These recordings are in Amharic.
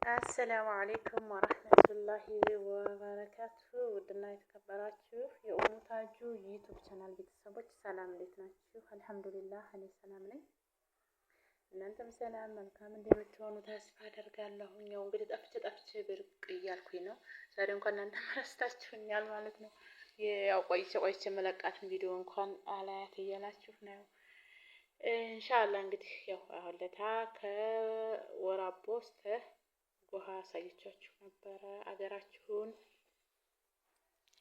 አሰላሙ አሌይኩም ወረህመቱላሂ ወበረካቱ። ውድና የተከበራችሁ የኡሙ ታጁ ዩቱብ ቻናል ቤተሰቦች ሰላም፣ እንዴት ናችሁ? አልሐምዱሊላህ እኔ ሰላም ነኝ። እናንተም ሰላም መልካም እንደምትሆኑ ተስፋ አደርጋለሁ። ያው እንግዲህ ጠፍቼ ብርቅ እያልኩኝ ነው። ዛሬ እንኳን እናንተ ረስታችሁኛል ማለት ነው። ያው ቆይቼ መለቃትን ቪዲዮ እንኳን አላያት እያላችሁ ነው። ኢንሻአላህ እንግዲህ ያው አሁን ለታ ከወራቦ እስከ ጎሃ አሳይቻችሁ ነበረ።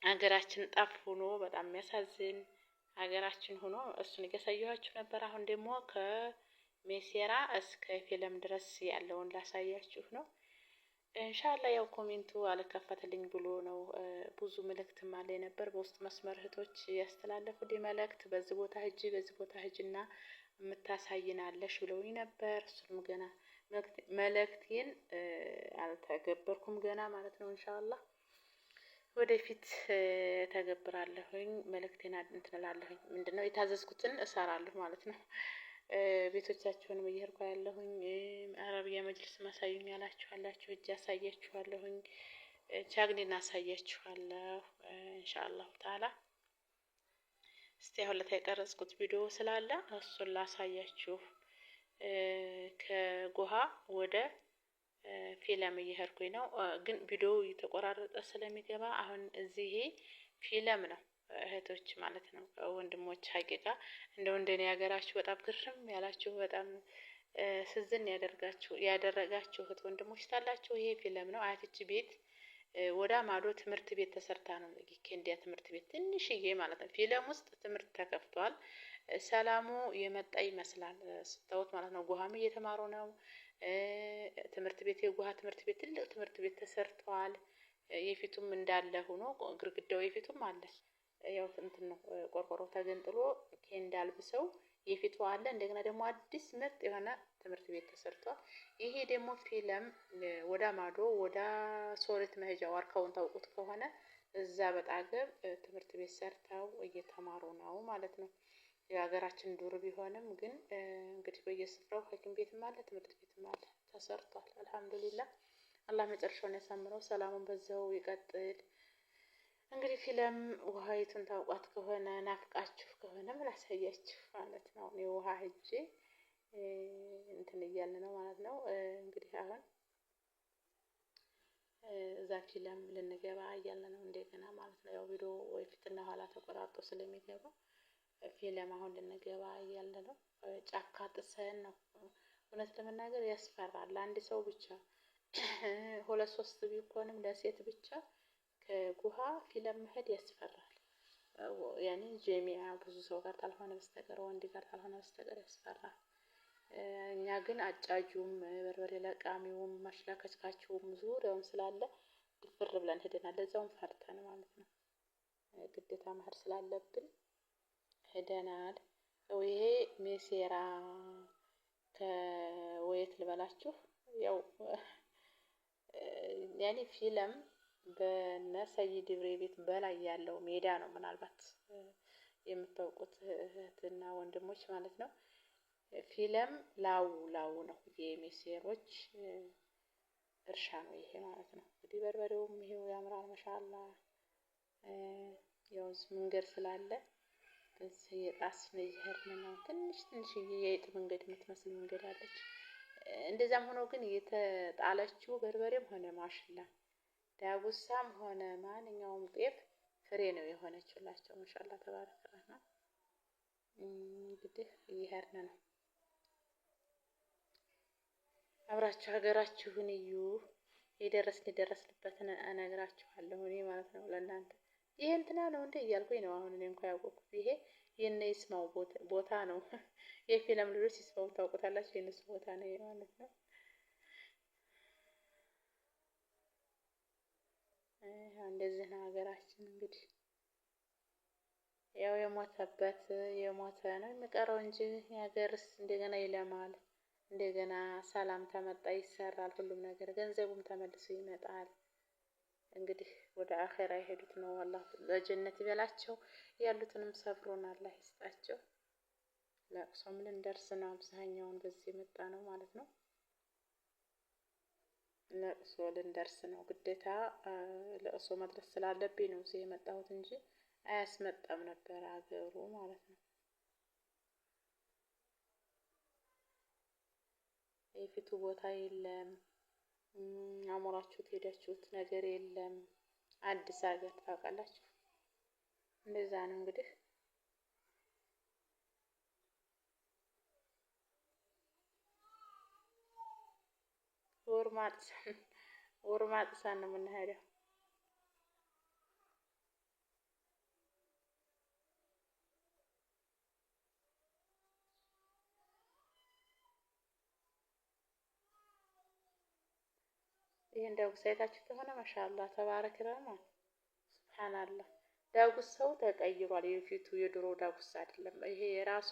አገራችን ጠፍ ሆኖ በጣም የሚያሳዝን ሀገራችን ሆኖ እሱን እያሳየኋችሁ ነበር። አሁን ደግሞ ከሜሴራ እስከ ፊለም ድረስ ያለውን ላሳያችሁ ነው። ኢንሻአላህ ያው ኮሜንቱ አልከፈተልኝ ብሎ ነው። ብዙ መልእክትም አለ ነበር በውስጥ መስመር እህቶች ያስተላለፉልኝ መልእክት በዚህ ቦታ ሂጂና የምታሳይናለሽ ብለውኝ ነበር። እሱንም ገና መልእክቴን አልተገበርኩም ገና ማለት ነው። ኢንሻአላህ ወደፊት ተገብራለሁኝ። መልእክቴን እንትን እላለሁኝ። ምንድነው የታዘዝኩትን እሰራለሁ ማለት ነው። ቤቶቻችሁንም እየሄድኩ ያለሁኝ አረብያ መጅልስ ማሳዩኝ ያላችሁ እጅ አሳያችኋለሁኝ። ቻግኒን አሳያችኋለሁ ኢንሻአላህ ተዓላ። እስቲ አሁን ለታ የቀረጽኩት ቪዲዮ ስላለ እሱን ላሳያችሁ። ከጎሃ ወደ ፊለም እየሄድኩኝ ነው፣ ግን ቪዲዮው እየተቆራረጠ ስለሚገባ አሁን እዚህ ፊለም ነው እህቶች ማለት ነው። ወንድሞች ሀቂቃ እንደው እንደኔ ሀገራችሁ በጣም ግርም ያላችሁ በጣም ስዝን ያደረጋችሁ እህት ወንድሞች ታላችሁ። ይሄ ፊለም ነው። አያትች ቤት ወዳ ማዶ ትምህርት ቤት ተሰርታ ነው። ኬንዲያ ትምህርት ቤት ትንሽዬ ማለት ነው። ፊለም ውስጥ ትምህርት ተከፍቷል። ሰላሙ የመጣ ይመስላል ስታዩት ማለት ነው። ጎሃም እየተማሩ ነው። ትምህርት ቤት የጎሃ ትምህርት ቤት ትልቅ ትምህርት ቤት ተሰርቷል። የፊቱም እንዳለ ሆኖ ግርግዳው የፊቱም አለ። ያው እንትን ነው ቆርቆሮ ተገንጥሎ ኬንዳ አልብሰው የፊቱ አለ። እንደገና ደግሞ አዲስ ምርጥ የሆነ ትምህርት ቤት ተሰርቷል። ይሄ ደግሞ ፊለም ወዳ ማዶ ወዳ ሶሬት መሄጃ ዋርካውን ታውቁት ከሆነ እዛ በጣገብ ትምህርት ቤት ሰርተው እየተማሩ ነው ማለት ነው። የሀገራችን ዱር ቢሆንም ግን እንግዲህ በየስፍራው ሐኪም ቤትም አለ ትምህርት ቤትም አለ ተሰርቷል። አልሐምዱሊላህ አላህ መጨረሻውን ያሳምረው፣ ሰላሙን በዛው ይቀጥል። እንግዲህ ፊለም ውሃይቱን ታውቋት ከሆነ ናፍቃችሁ ከሆነ ምን አሳያችሁ ማለት ነው። እኔ ውሃ ሂጄ እንትን እያልን ነው ማለት ነው። እንግዲህ አሁን እዛ ፊለም ልንገባ እያልን ነው እንደገና ማለት ነው። ያው ቪዲዮ ወይ ፊትና ኋላ ተቆራርጦ ስለሚገባ ፊለም አሁን ልንገባ እያልን ነው። ጫካ ጥሰን ነው። እውነት ለመናገር ያስፈራል። ለአንድ ሰው ብቻ ሁለት ሶስት ቢሆንም ለሴት ብቻ ከጉሃ ፊለም መሄድ ያስፈራል። ያኔ ጀሚዓ ብዙ ሰው ጋር ካልሆነ በስተቀር ወንድ ጋር ካልሆነ በስተቀር ያስፈራል። እኛ ግን አጫጁም በርበሬ ለቃሚውም ማሽላከችካቸውም ዙሪያውን ስላለ ድፍር ብለን ሄደናል። ለዛውም ፈርተን ማለት ነው። ግዴታ መሄድ ስላለብን ሄደናል። ይሄ ሜሴራ ከወየት ልበላችሁ ያው ያኔ ፊለም በነሰይድ ብሬ ቤት በላይ ያለው ሜዳ ነው። ምናልባት የምታውቁት እህትና ወንድሞች ማለት ነው። ፊለም ላው ነው። የሜሴሮች እርሻ ነው ይሄ ማለት ነው። እንግዲህ በርበሬውም ይሄው ያምራል ማሻአላ። ያው መንገድ ስላለ በዚህ የጣስነ ይሄድን ነው። ትንሽዬ የይጥ መንገድ የምትመስል መንገድ አለች። እንደዛም ሆኖ ግን የተጣለችው በርበሬም ሆነ ማሽላ ዳጉሳም ሆነ ማንኛውም ጤፍ ፍሬ ነው የሆነችላቸው። ማሻአላ ተባረከ ነው። እንግዲህ እየሄድን ነው። አብራችሁ ሀገራችሁን እዩ። የደረስንበትን እነግራችኋለሁ እኔ ማለት ነው ለእናንተ። ይሄ እንትና ነው እንዴ እያልኩኝ ነው አሁን እኔ እንኳን ያወቅኩት። ይሄ የነ ይስማው ቦታ ነው። የፊለም ልጆች ይስማው ታውቁታላችሁ። የነሱ ቦታ ነው ማለት ነው። እንደዚህ ነው ሀገራችን። እንግዲህ ያው የሞተ ነው የሚቀረው እንጂ የሀገርስ እንደገና ይለማል። እንደገና ሰላም ተመጣ ይሰራል ሁሉም ነገር፣ ገንዘቡም ተመልሶ ይመጣል። እንግዲህ ወደ አኼራ የሄዱት ነው አላህ በጀነት ይበላቸው፣ ያሉትንም ሰብሮን አላህ ይስጣቸው። ለቅሶም ልንደርስ ነው። አብዛኛውን በዚህ የመጣ ነው ማለት ነው። ለቅሶ ልንደርስ ነው። ግዴታ ለቅሶ መድረስ ስላለብኝ ነው እዚህ የመጣሁት እንጂ አያስመጣም ነበር አገሩ ማለት ነው። የፊቱ ቦታ የለም። አሞራችሁት ሄዳችሁት ነገር የለም። አዲስ ሀገር ታውቃላችሁ። እንደዛ ነው እንግዲህ ወር ማጥሰን ነው የምንሄደው። ይሄን ዳጉሳ አይታችሁ ከሆነ ማሻአላህ ተባረክ ረህማን ሱብሃንአላህ። ዳጉሳው ተቀይሯል። የፊቱ የድሮ ዳጉሳ አይደለም። ይሄ የራሱ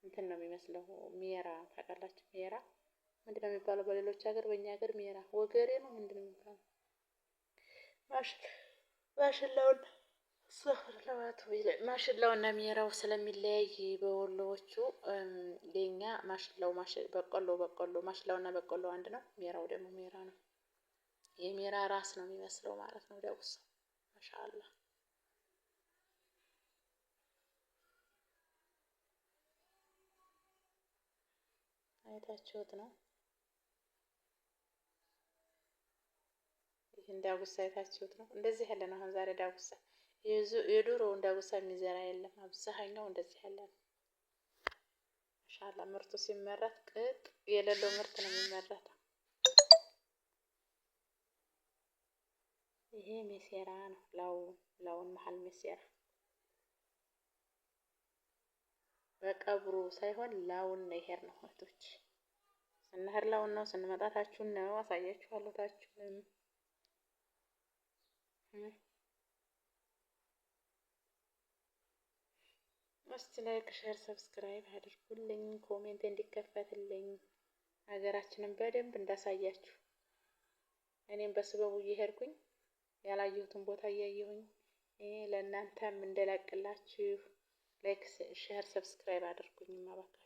እንትን ነው የሚመስለው። ሜራ ታውቃላችሁ? ሜራ ምንድነው የሚባለው በሌሎች ሀገር? በእኛ ሀገር ሜራ ወገሬ ነው ምንድነው የሚባለው? ማሽላውና ሜራው ስለሚለያይ በወሎዎቹ የኛ በቆሎ ማሽላውና በቆሎ አንድ ነው። ሜራው ደግሞ ሜራ ነው። የሜራ ራስ ነው የሚመስለው ማለት ነው ዳጉሳ። ማሻአላህ አይታችሁት ነው። ይህን ዳጉሳ አይታችሁት ነው። እንደዚህ ያለ ነው። አሁን ዛሬ ዳጉሳ የድሮውን ዳጉሳ የሚዘራ የለም። አብዛኛው እንደዚህ ያለ ነው። ማሻአላህ ምርቱ ሲመረት ቅጥ የሌለው ምርት ነው የሚመረተው። ይሄ ሜሴራ ነው። ላውን መሀል ሜሴራ በቀብሩ ሳይሆን ላውን ነው ይሄር ነው። እህቶች ስንሄድ ላውን ነው፣ ስንመጣ ታችሁን ነው። አሳያችኋለሁ ታችሁንም። እስቲ ላይክ፣ ሼር፣ ሰብስክራይብ አድርጉልኝ። ኮሜንት እንዲከፈትልኝ ሀገራችንን በደንብ እንዳሳያችሁ እኔም በስበቡ እየሄድኩኝ ያላየሁትን ቦታ እያየሁኝ ለእናንተም እንደላቅላችሁ ላይክ፣ ሼር፣ ሰብስክራይብ አድርጉኝ ማባካችሁ።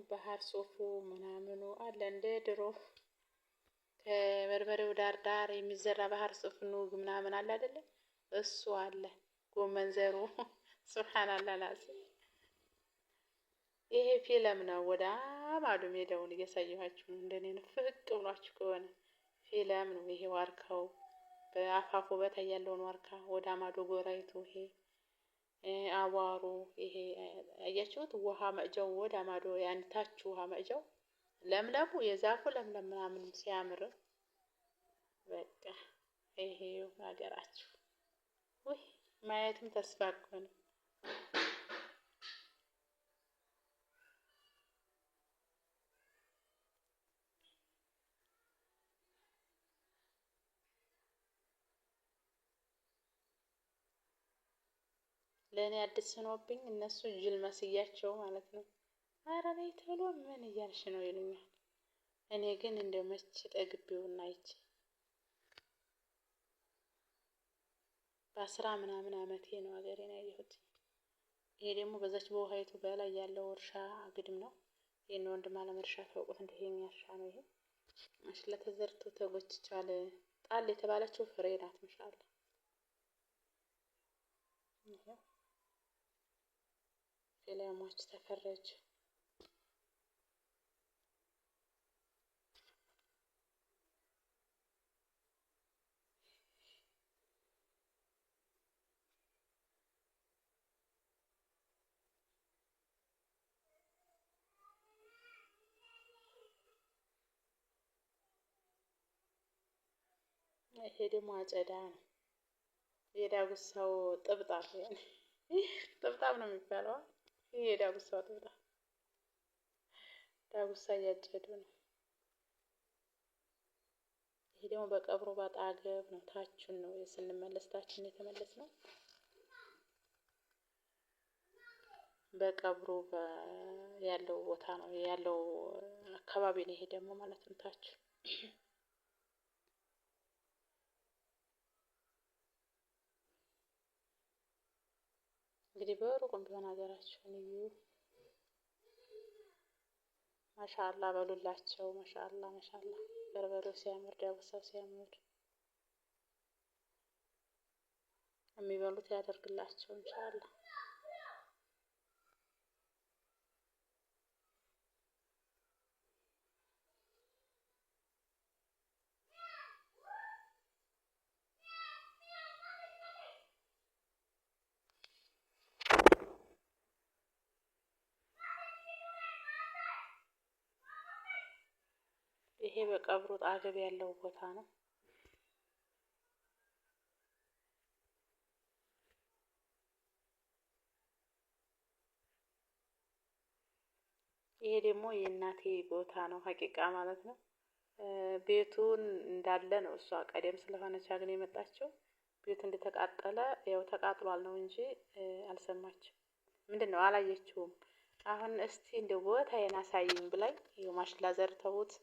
ባህር ሶፉ ምናምኑ አለ እንደ ድሮ ከበርበሬው ዳር ዳር የሚዘራ ባህር ሶፍ ኑግ ምናምን አለ አይደለ? እሱ አለ። ጎመን ዘሩ ሱብሃንአላህ ላዚ ይሄ ፊልም ነው። ወደ ማዶ ሜዳውን እያሳየኋችሁ ነው። እንደኔ ነው ፍቅ ብሏችሁ ከሆነ ፊልም ነው ይሄ። ዋርካው በአፋፉ በታይ ያለውን ዋርካ ወደ ማዶ ጎራይቱ ይሄ አዋሩ ይሄ አያችሁት? ውሃ መቅጃው ወደ ማዶ ያንታች ውሃ መቅጃው ለምለሙ የዛፉ ለምለም ምናምን ሲያምር በቃ ይሄው ሀገራችሁ። ውይ ማየትም ተስፋ እኮ ነው። ለእኔ አዲስ ሆኖብኝ እነሱ ጅል መስያቸው ማለት ነው። ኧረ ነይ ቶሎ ምን እያልሽ ነው ይሉኛል። እኔ ግን እንደ መች ጠግቤውና አይቼ በ10 ምናምን አመቴ ነው ሀገሬን ያየሁት። ይሄ ደግሞ በዛች በውሃይቱ በላይ ያለው እርሻ ግድም ነው። ይሄን ወንድም አለም እርሻ ታውቁት እንደ ይሄኛ እርሻ ነው። ይሄ ማሽላ ተዘርቶ ተጎትቻለ ጣል የተባለችው ፍሬ ናት። ማሻአላ ፊልሞች ተፈረጅ ይሄ ደግሞ አጨዳ ነው። የዳጉሳው ጥብጣብ ያኔ ጥብጣብ ነው የሚባለው። ይሄ የዳጉሳው ጥብጣብ ዳጉሳ እያጨዱ ነው። ይህ ደግሞ በቀብሩ ባጣገብ ነው። ታችን ነው ስንመለስ ታችን የተመለስ ነው። በቀብሩ ያለው ቦታ ነው ያለው አካባቢ ነው። ይሄ ደግሞ ማለት ነው ታች እንግዲህ በሩቁም ቢሆን ሀገራችሁን እዩ። ማሻአላ በሉላቸው። ማሻአላ ማሻአላ በርበሬው ሲያምር፣ ዳጉሳው ሲያምር የሚበሉት ያደርግላቸው ኢንሻአላ። ይሄ በቀብሩ አጠገብ ያለው ቦታ ነው። ይሄ ደግሞ የእናቴ ቦታ ነው ሀቂቃ ማለት ነው። ቤቱን እንዳለ ነው። እሷ ቀደም ስለሆነች አግን የመጣችው ቤቱ እንደተቃጠለ ያው ተቃጥሏል ነው እንጂ አልሰማችም። ምንድነው አላየችውም። አሁን እስቲ እንደ ቦታዬን አሳይኝ ብላኝ ማሽላ ዘርተውት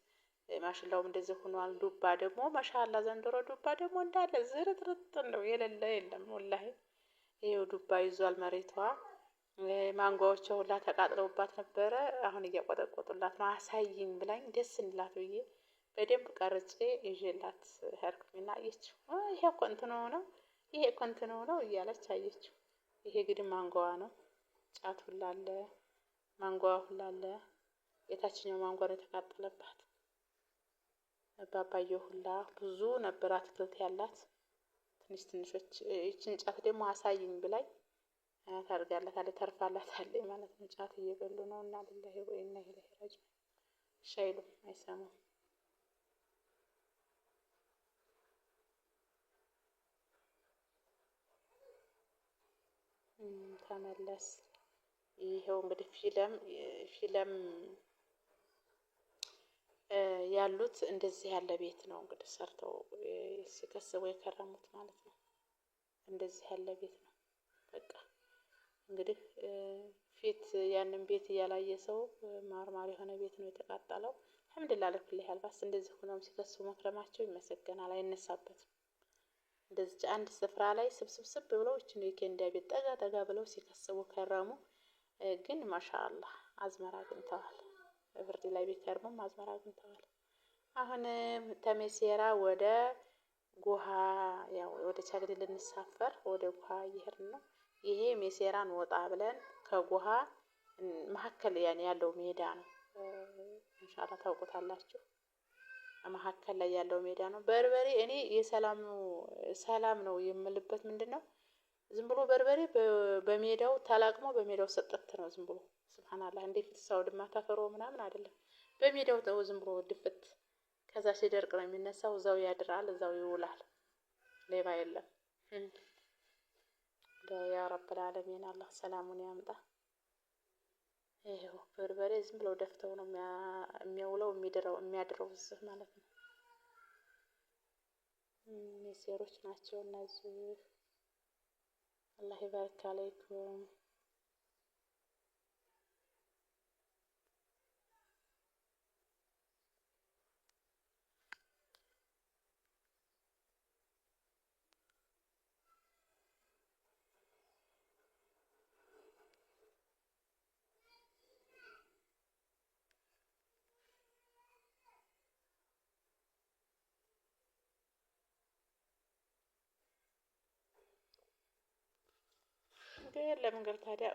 ማሽላውም እንደዚህ ሆኗል። ዱባ ደግሞ ማሻአላ ዘንድሮ ዱባ ደግሞ እንዳለ ዝርጥርጥ ነው የሌለ የለም ወላሂ። ይሄው ዱባ ይዟል መሬቷ። ማንጓዎች ሁላ ተቃጥለውባት ነበረ። አሁን እያቆጠቆጡላት ነው። አሳይኝ ብላኝ ደስ እንላት ብዬ በደንብ ቀርጬ ይዤላት ሄድኩኝና አየችው። ይሄ እኮ እንትኑ ነው፣ ይሄ እኮ እንትኑ ነው እያለች አየችው። ይሄ እንግዲህ ማንጓዋ ነው። ጫት ሁላ አለ፣ ማንጓዋ ሁላ አለ። የታችኛው ማንጓ ነው የተቃጠለባት። ባባየው ሁላ ብዙ ነበር አትክልት ያላት። ትንሽ ትንሾች ይችን ጫት ደግሞ አሳይኝ ብላኝ ታርጋላታለች፣ ተርፋላታለች ማለት ነው። ጫት እየበሉ ነው እና ሊላሂ ወኢና ኢለይሂ ራጂዑን። ሻይሉም አይሰማም። ተመለስ። ይሄው እንግዲህ ፊለም ያሉት እንደዚህ ያለ ቤት ነው እንግዲህ ሰርተው ሲከስቡ የከረሙት ማለት ነው። እንደዚህ ያለ ቤት ነው በቃ እንግዲህ ፊት ያንን ቤት እያላየ ሰው ማርማር የሆነ ቤት ነው የተቃጠለው። አልሐምዱሊላህ ለኩል ያልባስ እንደዚህ ሆነው ሲከስቡ መክረማቸው ይመሰገናል፣ አይነሳበትም። እንደዚህ አንድ ስፍራ ላይ ስብስብ ብለው እቺን የኬንዳ ቤት ጠጋ ጠጋ ብለው ሲከስቡ ከረሙ። ግን ማሻአላህ አዝመራ አግኝተዋል። ብርድ ላይ ቢከርሙም አዝመራ አግኝተዋል። አሁን ተሜሴራ ወደ ጉሃ ያው ወደ ቻግኒ ልንሳፈር ወደ ጉሃ እየሄድን ነው። ይሄ ሜሴራን ወጣ ብለን ከጉሃ መሀከል ያለው ሜዳ ነው። ኢንሻአላህ ታውቁታላችሁ። መሀከል ላይ ያለው ሜዳ ነው። በርበሬ እኔ ሰላም ነው የምልበት ምንድነው ዝም ብሎ በርበሬ በሜዳው ተላቅሞ በሜዳው ሰጠት ነው ዝም ብሎ ሱብሃንአላህ። እንዴት ሰው ድማ ተፈሮ ምናምን አይደለም። በሜዳው ተው ዝም ብሎ ድፍት። ከዛ ሲደርቅ ነው የሚነሳው። እዛው ያድራል፣ እዛው ይውላል። ሌባ የለም። ያ ረብል ዓለሚን አላህ ሰላሙን ያምጣ። ይሄው በርበሬ ዝም ብለው ደፍተው ነው የሚያውለው የሚያድረው እዚህ ማለት ነው። ሜሴሮች ናቸው እነዚህ። አላህ ይባርክ አለይኩም። ለመንገድ ታዲያ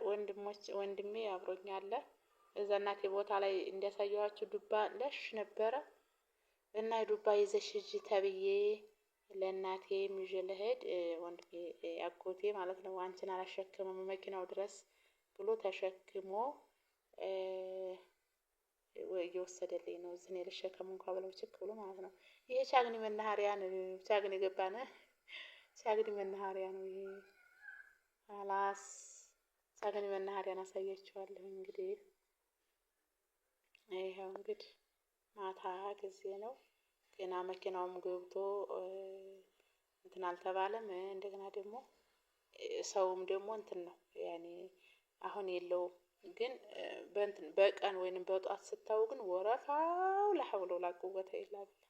ወንድሜ አብሮኝ አለ። እዛ እናቴ ቦታ ላይ እንዲያሳየዋችሁ ዱባ ለሽ ነበረ እና ዱባ ይዘሽ ሂጂ ተብዬ ለእናቴ ይዤ ልሄድ ወንድሜ አጎቴ ማለት ነው አንቺን አላሸክምም መኪናው ድረስ ብሎ ተሸክሞ እየወሰደልኝ ነው። እዚህ ነው ልሸከም እንኳን ብለው ችክ ብሎ ማለት ነው። ይሄ ቻግኒ መናኸሪያ ነው። ቻግኒ ገባነ። ቻግኒ መናኸሪያ ነው ይሄ። አላስ ቻግኒ መናኸሪያን አሳያችኋለሁ። እንግዲህ ይሄው እንግዲህ ማታ ጊዜ ነው። ገና መኪናውም ገብቶ እንትን አልተባለም። እንደገና ደግሞ ሰውም ደግሞ እንትን ነው ያኔ አሁን የለውም። ግን በእንትን በቀን ወይንም በጧት ስታው ግን ወረፋው ለሐውለ ወላ ቁወተ ኢላ ቢላህ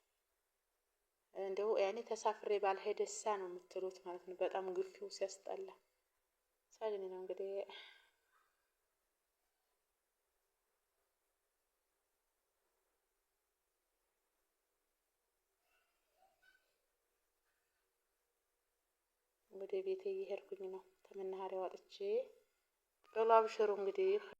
እንደው ያኔ ተሳፍሬ ባልሄደሳ ነው የምትሉት ማለት ነው። በጣም ግፊው ሲያስጠላ ሳግኒ ነው እንግዲህ ወደ ቤቴ እየሄድኩኝ ነው። ከመናኸሪያ ወጥቼ ቶሎ አብሽሩ እንግዲህ